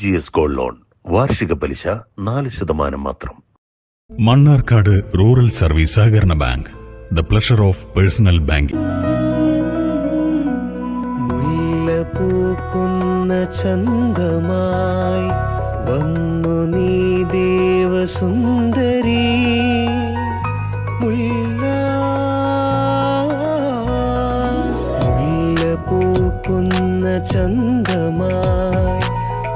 GS gold loan വാർഷിക പലിശ 4% മാത്രം. മണ്ണാർക്കാട് റൂറൽ സർവീസ് സഹകരണ bank. The pleasure of personal banking. മുല്ലപൂക്കുന്ന ചന്തമായി വന്നു നീ ദേവസുന്ദരി. മുല്ലപൂക്കുന്ന ചന്തമായി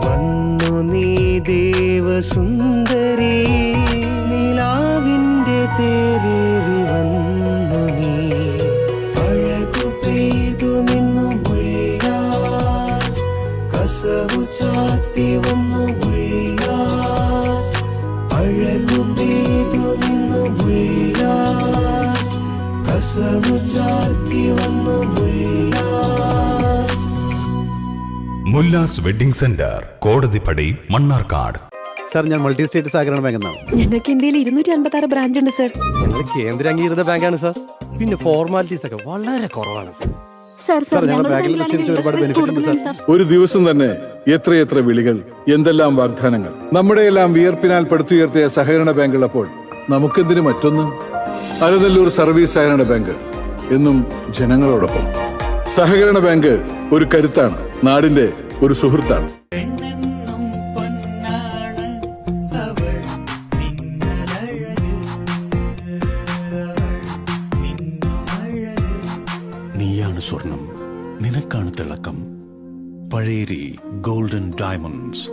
വന്നു നീ ദേവസുന്ദരി. നിലാവിൻ്റെ തേരേറി വന്നു നീ. അഴകു പെയ്തു നിന്നു മുല്ലാസ്, കസവു ചാർത്തി വന്നു മുല്ലാസ്. അഴകു പെയ്തു നിന്നു മുല്ലാസ്, കസവു ചാർത്തി വന്നു Mullas. Mullas wedding centre, Kodathippadi, Mannarkkad. Sir, ഞാൻ മൾട്ടി സ്റ്റേറ്റ് സഹകരണ ബാങ്കിൽ നിന്നാണ്. ഞങ്ങൾക്ക് ഇന്ത്യയിൽ 256 ബ്രാഞ്ച് ഉണ്ട് സാർ. ഞങ്ങൾ കേന്ദ്ര അംഗീകൃത ബാങ്കാണ് സാർ. പിന്നെ ഫോർമാലിറ്റീസ് ഒക്കെ വളരെ കുറവാണ് സാർ. ഞങ്ങളുടെ ബാങ്കിൽ ഒരുപാട് ബെനിഫിറ്റ് ഉണ്ട് സാർ. ഒരു ദിവസം തന്നെ എത്രയെത്ര വിളികൾ, എന്തെല്ലാം വാഗ്ദാനങ്ങൾ. നമ്മുടെയെല്ലാം വിയർപ്പിനാൽ പടുത്തുയർത്തിയ സഹകരണ ബാങ്ക് ഉള്ളപ്പോൾ നമുക്കെന്തിന് മറ്റൊന്ന്? അലനല്ലൂർ സർവീസ് സഹകരണ ബാങ്ക് എന്നും ജനങ്ങളോടൊപ്പം. സഹകരണ ബാങ്ക് ഒരു കരുത്താണ്, നാടിന്റെ ഒരു സുഹൃത്താണ്. നീയാണ് സ്വർണം, നിനക്കാണ് തിളക്കം. Pazheri golden diamonds.